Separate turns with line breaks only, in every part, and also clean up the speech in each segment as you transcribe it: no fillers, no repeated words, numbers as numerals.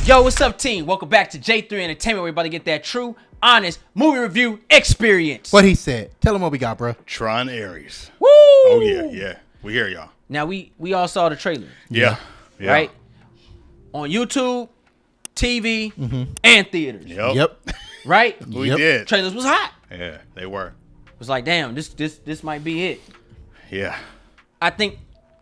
Yo, what's up, team? Welcome back to J3 Entertainment. We're about to get that true, honest movie review experience.
What he said. Tell him what we got, bro.
Tron Ares.
Woo!
Oh, yeah. We hear y'all.
Now, we all saw the trailer.
Yeah.
Right? On YouTube, TV, and theaters.
Yep.
Right?
We did.
Trailers was hot.
Yeah, they were.
It was like, damn, this might be it.
Yeah.
I think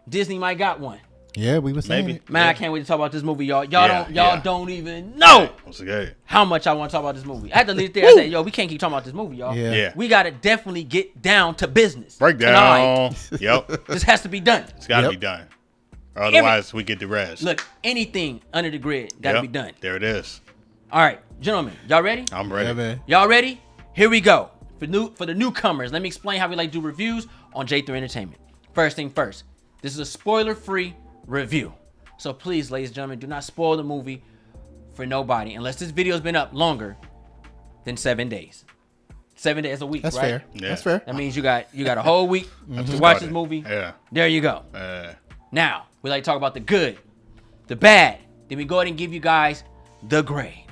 Disney might got one.
Yeah, we were saying
Maybe.
it.
Man,
Yeah.
I can't wait to talk about this movie, y'all.
Yeah.
Don't even know
What's good?
how much I want to talk about this movie. I had to leave it there. I said, yo, we can't keep talking about this movie, y'all.
Yeah.
We got to definitely get down to business.
Breakdown.
tonight.
Yep.
This has to be done.
It's got to
Yep.
be done. Or otherwise, we get the rest.
Look, anything under the grid got to
Yep.
be done.
There it is.
All right, gentlemen, y'all ready?
I'm ready.
Yeah, man.
Y'all ready? Here we go. For the newcomers, let me explain how we like to do reviews on J3 Entertainment. First thing first, this is a spoiler-free review. So please, ladies and gentlemen, do not spoil the movie for nobody unless this video's been up longer than 7 days. 7 days a week,
That's
right?
fair.
Yeah.
That's fair.
That means you got a whole week to watch
Started.
this movie.
Yeah.
There you go. Now, we like to talk about the good, the bad. Then we go ahead and give you guys the grade.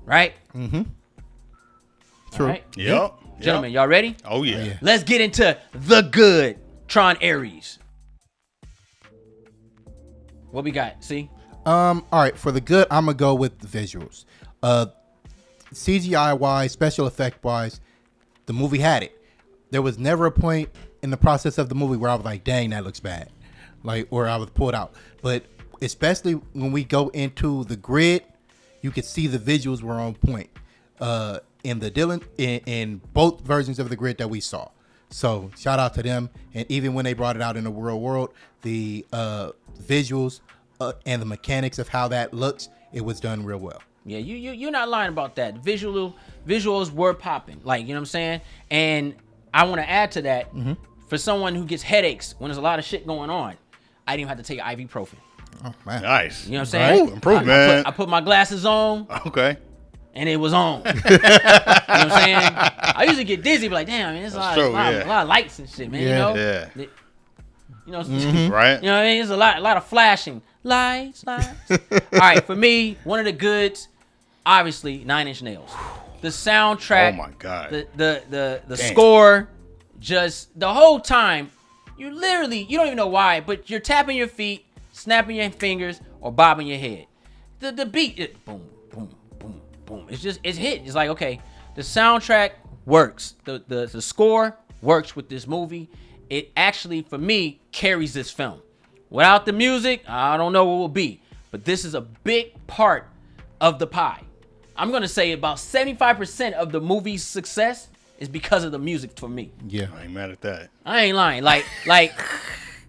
Right?
True.
All right?
Yep.
Gentlemen, y'all ready?
Oh, yeah.
Yeah.
Let's get into the good Tron Ares. What we got? See?
All right, for the good, I'm gonna go with the visuals. CGI wise, special effect wise, the movie had it. There was never a point in the process of the movie where I was like, dang, that looks bad. Like, or I was pulled out. But especially when we go into the grid, you could see the visuals were on point. In both versions of the grid that we saw. So shout out to them. And even when they brought it out in the real world, the visuals and the mechanics of how that looks, it was done real well.
Yeah, you're not lying about that. Visuals were popping. Like, you know what I'm saying? And I want to add to that, for someone who gets headaches when there's a lot of shit going on, I didn't even have to take ibuprofen.
Oh man,
Nice.
You know what I'm saying?
Ooh, improvement.
I put my glasses on.
Okay.
And it was on. You know what I'm saying? I usually get dizzy, but like, damn, man, there's a lot of lights and shit, man.
Yeah.
You know?
Yeah.
You know,
Right?
you know what I mean? There's a lot of flashing. Lights. All right, for me, one of the goods, obviously, 9 Inch Nails. The soundtrack.
Oh my God.
The score, just the whole time, you don't even know why, but you're tapping your feet, snapping your fingers, or bobbing your head. The beat, boom, boom, boom, boom. It's hit. It's like, okay, the soundtrack works. The score works with this movie. It actually, for me, carries this film. Without the music, I don't know what it will be. But this is a big part of the pie. I'm going to say about 75% of the movie's success is because of the music for me.
yeah.
I ain't mad at that.
I ain't lying. Like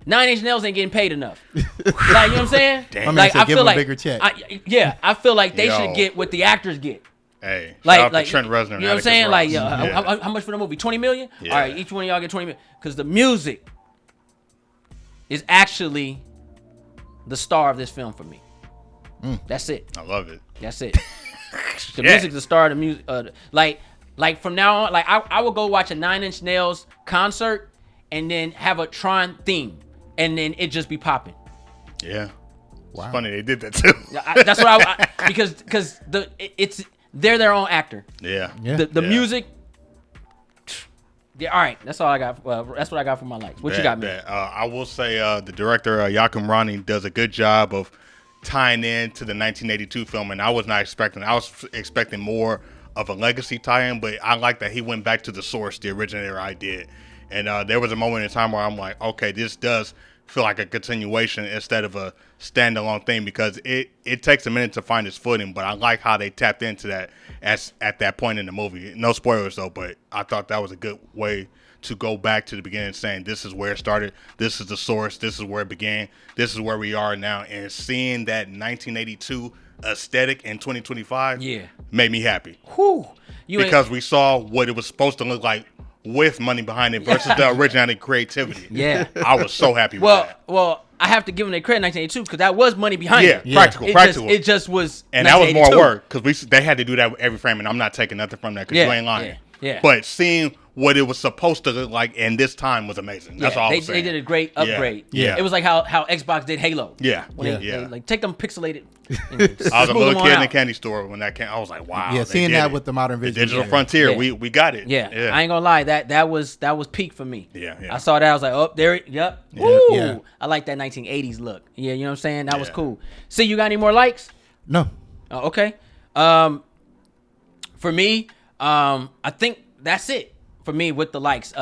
9 Inch Nails ain't getting paid enough. Like, you know what I'm saying?
Damn.
My man
Like,
said
I
give
feel
him a
like
bigger check.
I feel like they
Yo.
should get what the actors get.
Hey,
Like,
shout out to Trent Reznor.
You know what I'm saying? Like,
Yeah.
how much for the movie? 20 million?
Yeah.
All right, each one of y'all get 20 million. Because the music is actually the star of this film for me. That's it.
I love it.
That's it. The music's the star of the music. Like from now on, like I will go watch a 9 Inch Nails concert and then have a Tron theme, and then it just be popping.
Yeah.
Wow.
It's funny they did that too.
That's what I because they're their own actor.
Yeah.
Yeah.
The
Yeah.
music. Yeah, all right. That's all I got. That's what I got for my likes. What you got, man?
I will say the director Joachim Ronny does a good job of tying in to the 1982 film, and I was not expecting. I was expecting more of a legacy tie-in, but I like that he went back to the source, the originator idea. And there was a moment in time where I'm like, okay, this does feel like a continuation instead of a standalone thing, because it takes a minute to find its footing, but I like how they tapped into that at that point in the movie. No spoilers though, but I thought that was a good way to go back to the beginning, saying this is where it started, this is the source, this is where it began, this is where we are now. And seeing that 1982 aesthetic in 2025 made me happy.
Whew.
Because we saw what it was supposed to look like with money behind it versus the originality creativity.
Yeah.
I was so happy with that.
Well, I have to give them their credit 1982 because that was money behind it.
Practical.
It just was.
And that was more work because they had to do that with every frame, and I'm not taking nothing from that because you ain't lying.
Yeah.
But seeing what it was supposed to look like, and this time was amazing. That's all I'm saying.
They did a great upgrade.
Yeah.
It was like how Xbox did Halo.
Yeah.
When
Yeah.
they like take them pixelated.
I was a little kid in the candy store when that came. I was like, wow.
Yeah,
they
seeing
did
that
it.
with the modern
The
vision.
digital frontier,
Yeah.
we got it.
Yeah. I ain't gonna lie, that was peak for me.
Yeah.
I saw that, I was like, oh, there it, yep.
Yeah.
Woo!
Yeah.
I like that 1980s look. Yeah, you know what I'm saying? That was
Yeah.
cool. See, you got any more likes?
No.
Oh, okay. For me, I think that's it for me with the likes.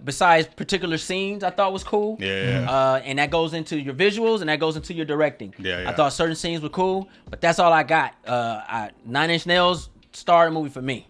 Besides particular scenes I thought was cool.
Yeah.
And that goes into your visuals and that goes into your directing.
Yeah.
I thought certain scenes were cool, but that's all I got. 9 Inch Nails starred a movie for me.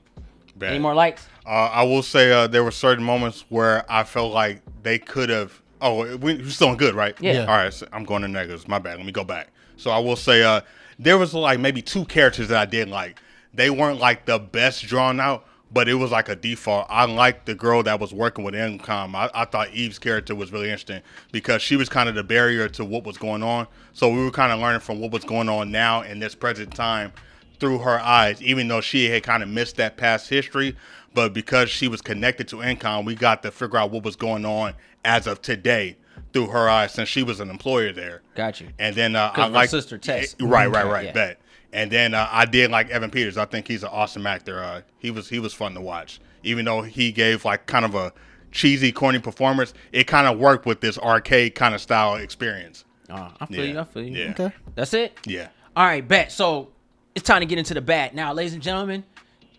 Bad.
Any more likes?
I will say there were certain moments where I felt like they could have. Oh, we're still doing good, right?
Yeah.
All right, so I'm going to negatives. My bad. Let me go back. So I will say there was like maybe 2 characters that I did like. They weren't like the best drawn out, but it was like a default. I liked the girl that was working with Incom. I thought Eve's character was really interesting because she was kind of the barrier to what was going on. So we were kind of learning from what was going on now in this present time through her eyes, even though she had kind of missed that past history. But because she was connected to Incom, we got to figure out what was going on as of today through her eyes, since she was an employer there.
Got you.
And then I
Her
like
sister Tess.
Right,
Yeah.
bet. And then I did like Evan Peters. I think he's an awesome actor. He was fun to watch, even though he gave like kind of a cheesy, corny performance. It kind of worked with this arcade kind of style experience.
I feel you.
Yeah.
Okay.
That's it?
Yeah.
All right, bet. So it's time to get into the bat. Now, ladies and gentlemen,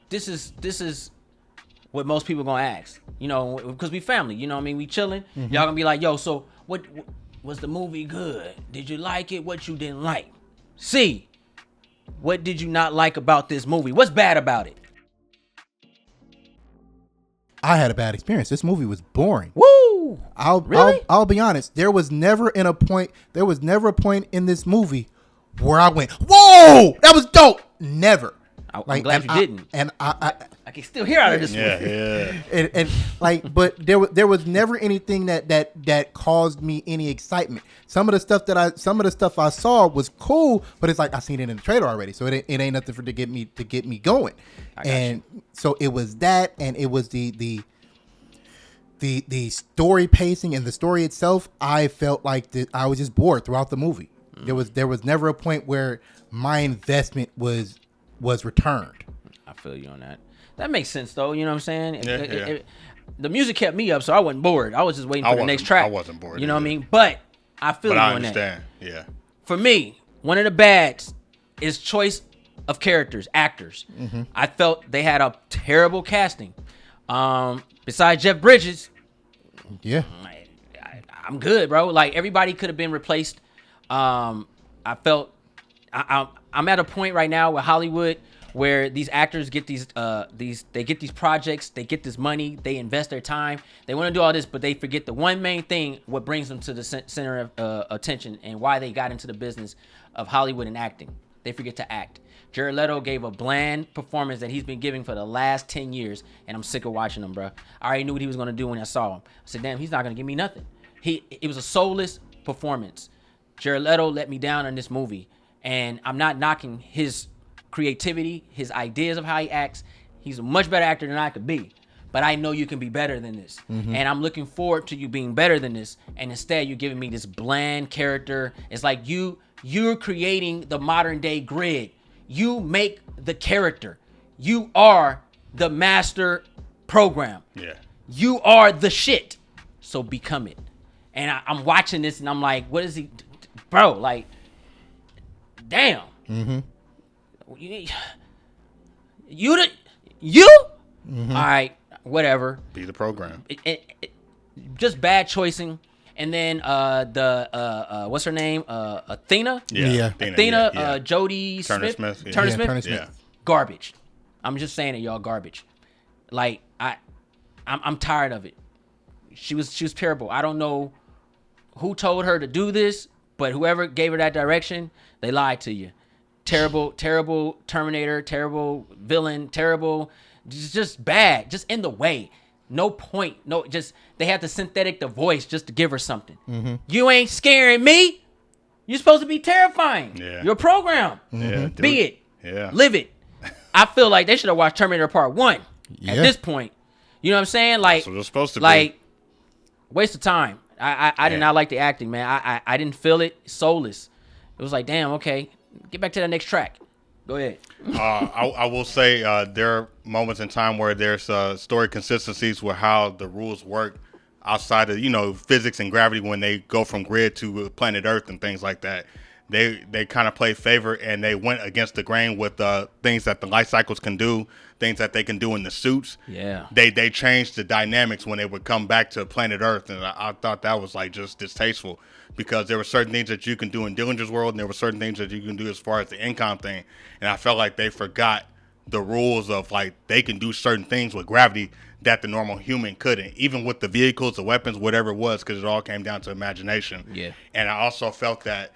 this is what most people gonna ask. You know, because we family. You know what I mean? We chilling. Y'all gonna be like, yo, so what was the movie good? Did you like it? What you didn't like? C, what did you not like about this movie? What's bad about it?
I had a bad experience. This movie was boring.
Woo!
I'll be honest. There was never a point in this movie where I went, "Whoa, that was dope." Never.
I'm glad you didn't.
And
I can still hear out of this movie.
Yeah.
and like, but there was never anything that caused me any excitement. Some of the stuff I saw was cool, but it's like I seen it in the trailer already, so it ain't nothing to get me going. And so it was that, and it was the story pacing and the story itself. I felt like I was just bored throughout the movie. There was never a point where my investment was returned.
I feel you on that. That makes sense, though. You know what I'm saying?
Yeah.
The music kept me up, so I wasn't bored. I was just waiting for the next track.
I wasn't bored.
You know what I mean? But I feel you
But I
on that.
understand. Yeah.
For me, one of the bads is choice of characters, actors. I felt they had a terrible casting. Besides Jeff Bridges,
Yeah.
I'm good, bro. Like, everybody could have been replaced. I felt I'm at a point right now with Hollywood where these actors get these projects, they get this money, they invest their time, they want to do all this, but they forget the one main thing, what brings them to the center of attention and why they got into the business of Hollywood and acting. They forget to act. Jared Leto gave a bland performance that he's been giving for the last 10 years, and I'm sick of watching him, bro. I already knew what he was going to do when I saw him. I said, damn, he's not going to give me nothing. It was a soulless performance. Jared Leto let me down in this movie, and I'm not knocking his creativity, his ideas of how he acts. He's a much better actor than I could be, but I know you can be better than this, and I'm looking forward to you being better than this, and instead you're giving me this bland character. It's like you're creating the modern day Grid. You make the character. You are the master program.
Yeah.
You are the shit. So become it. And I'm watching this and I'm like, what is he, bro? Like, damn. You? All right, whatever.
Be the program.
Just bad choicing. And then what's her name? Athena.
Yeah.
Athena.
Yeah.
Jodie
Turner
Smith.
Smith. Yeah.
Turner
Yeah,
Smith.
Turner Smith.
Yeah.
Garbage. I'm just saying it, y'all. Garbage. Like I'm tired of it. She was terrible. I don't know who told her to do this, but whoever gave her that direction, they lied to you. Terrible Terminator, terrible villain, terrible, just bad, just in the way. No point. No, just they had to synthetic the voice just to give her something. You ain't scaring me. You're supposed to be terrifying.
Yeah.
You're a program.
Yeah.
Be it.
Yeah.
Live it. I feel like they should have watched Terminator Part 1 at this point. You know what I'm saying? Like,
That's what it's supposed to be.
like, waste of time. I did not like the acting, man. I didn't feel it. Soulless. It was like, damn, okay, get back to the next track. Go ahead.
I will say there are moments in time where there's story consistencies with how the rules work outside of physics and gravity when they go from grid to planet Earth and things like that. They kind of play favor and they went against the grain with things that the light cycles can do, things that they can do in the suits.
Yeah.
They changed the dynamics when they would come back to planet Earth, and I thought that was like just distasteful because there were certain things that you can do in Dillinger's world and there were certain things that you can do as far as the income thing, and I felt like they forgot the rules of like they can do certain things with gravity that the normal human couldn't, even with the vehicles, the weapons, whatever it was, because it all came down to imagination.
Yeah.
And I also felt that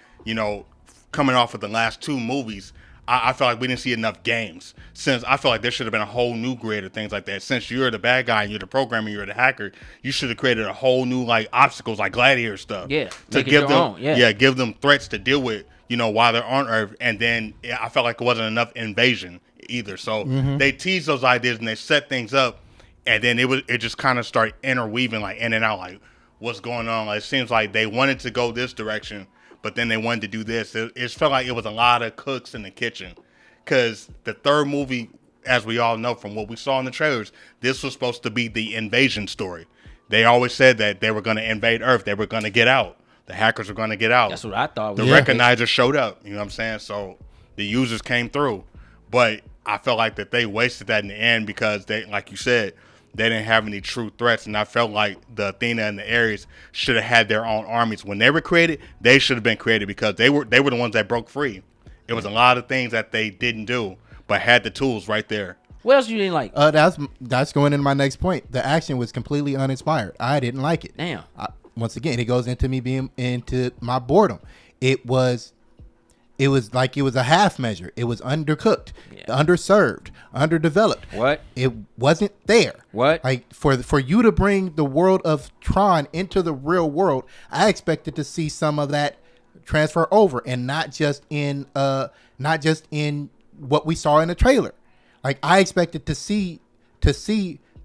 coming off of the last two movies, I felt like we didn't see enough games. Since I feel like there should have been a whole new grid or things like that. Since you're the bad guy and you're the programmer, you're the hacker, you should have created a whole new like obstacles, like gladiator stuff.
Yeah,
to
make it
give
your
them,
own, yeah.
give them threats to deal with, while they're on Earth. And then I felt like it wasn't enough invasion either. So they teased those ideas and they set things up, and then it just kind of started interweaving like in and out, like what's going on. Like, it seems like they wanted to go this direction, but then they wanted to do this. It felt like it was a lot of cooks in the kitchen. Because the third movie, as we all know from what we saw in the trailers, this was supposed to be the invasion story. They always said that they were going to invade Earth. They were going to get out. The hackers were going to get out.
That's what I thought.
The recognizer showed up. You know what I'm saying? So the users came through. But I felt like that they wasted that in the end because they, like you said, they didn't have any true threats. And I felt like the Athena and the Ares should have had their own armies. When they were created, they should have been created because they were the ones that broke free. It was a lot of things that they didn't do, but had the tools right there.
What else you didn't like?
That's going into my next point. The action was completely uninspired. I didn't like it.
Damn.
Once again, it goes into me being into my boredom. It was like it was a half measure. It was undercooked, underserved, underdeveloped.
What?
It wasn't there.
What?
Like for you to bring the world of Tron into the real world, I expected to see some of that transfer over, and not just in what we saw in the trailer. Like, I expected to see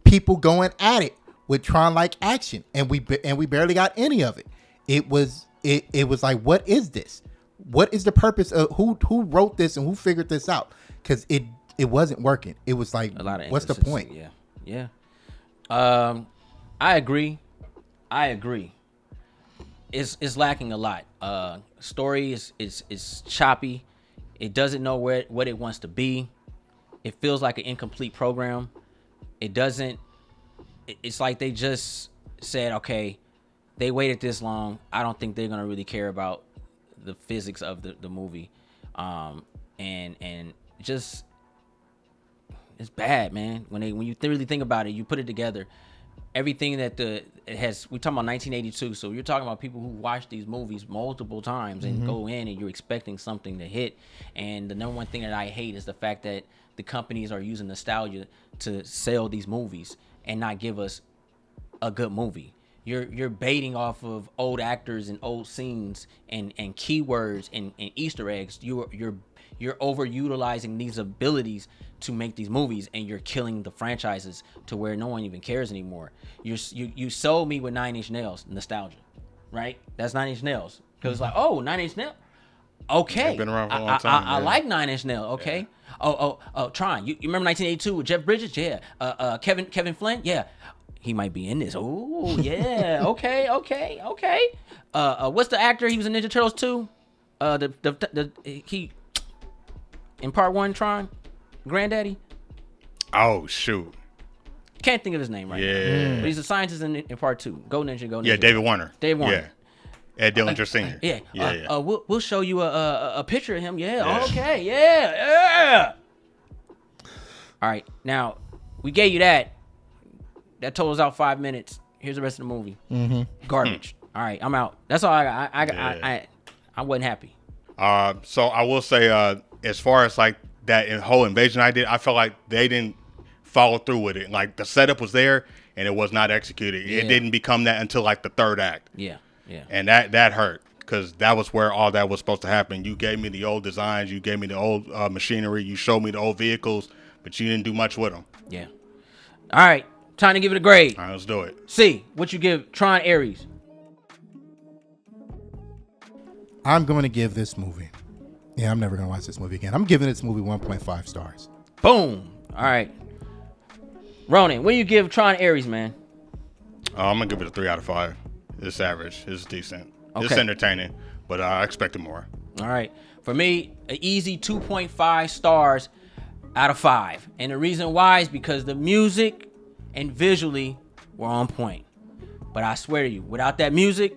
people going at it with Tron like action, and we barely got any of it. It was like, what is this? What is the purpose of who wrote this and who figured this out? Because it wasn't working. It was like,
A lot of
what's the point?
Yeah. I agree. It's lacking a lot. Story is choppy. It doesn't know what it wants to be. It feels like an incomplete program. It's like they just said, okay, they waited this long. I don't think they're gonna really care about the physics of the movie. And just it's bad, man. When you really think about it, you put it together. Everything that we're talking about 1982, so you're talking about people who watch these movies multiple times and go in and you're expecting something to hit. And the number one thing that I hate is the fact that the companies are using nostalgia to sell these movies and not give us a good movie. You're baiting off of old actors and old scenes and keywords and Easter eggs. You're overutilizing these abilities to make these movies, and you're killing the franchises to where no one even cares anymore. You sold me with 9 Inch Nails nostalgia, right? That's 9 Inch Nails because it's like, oh, 9 Inch Nails. Okay,
they've been around for a long time.
I like 9 Inch Nails. Okay. Yeah. Oh, Tron. You remember 1982 with Jeff Bridges? Yeah. Kevin Flynn? Yeah. He might be in this. Oh, yeah. Okay. What's the actor? He was in Ninja Turtles 2. He in part 1, Tron, Granddaddy.
Oh shoot.
Can't think of his name right now. But he's a scientist in part 2. Go Ninja.
Yeah, David Warner.
Yeah.
Ed Dillinger Sr.
Yeah. We'll show you a picture of him. Yeah. Okay. Yeah. All right. Now we gave you that. That totals out 5 minutes. Here's the rest of the movie. Garbage. All right. I'm out. That's all I wasn't happy.
So I will say, as far as like that whole invasion idea, I felt like they didn't follow through with it. Like the setup was there and it was not executed.
Yeah.
It didn't become that until like the third act.
Yeah.
And that hurt because that was where all that was supposed to happen. You gave me the old designs, you gave me the old machinery, you showed me the old vehicles, but you didn't do much with them.
Yeah. All right. Time to give it a grade.
All right, let's do it.
C, what you give Tron Ares?
I'm going to give this movie. Yeah, I'm never going to watch this movie again. I'm giving this movie 1.5 stars.
Boom. All right. Ronan, what do you give Tron Ares, man?
I'm gonna give it a 3 out of 5. It's average. It's decent. It's
Okay.
entertaining, but I expected more.
All right. For me, an easy 2.5 stars out of 5. And the reason why is because the music and visually were on point. But I swear to you, without that music,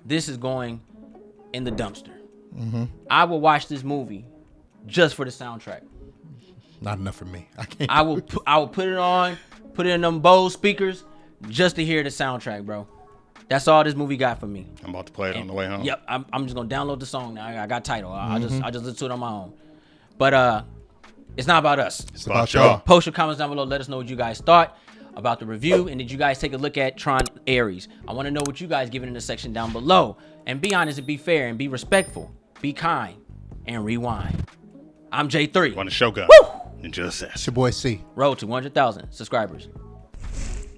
this is going in the dumpster. I will watch this movie just for the soundtrack.
Not enough for me. I can't.
I will put it on, put it in them Bose speakers just to hear the soundtrack, bro. That's all this movie got for me.
I'm about to play it on the way home.
Yep, I'm just gonna download the song now. I got title. I just listen to it on my own. But it's not about us.
It's
About y'all.
Post your comments down below. Let us know what you guys thought about the review, and did you guys take a look at Tron Ares? I want to know what you guys give it in the section down below. And be honest and be fair and be respectful. Be kind and rewind. I'm J3.
Want a shotgun? Woo! Enjoy the session.
It's your boy C.
Road to 100,000 subscribers.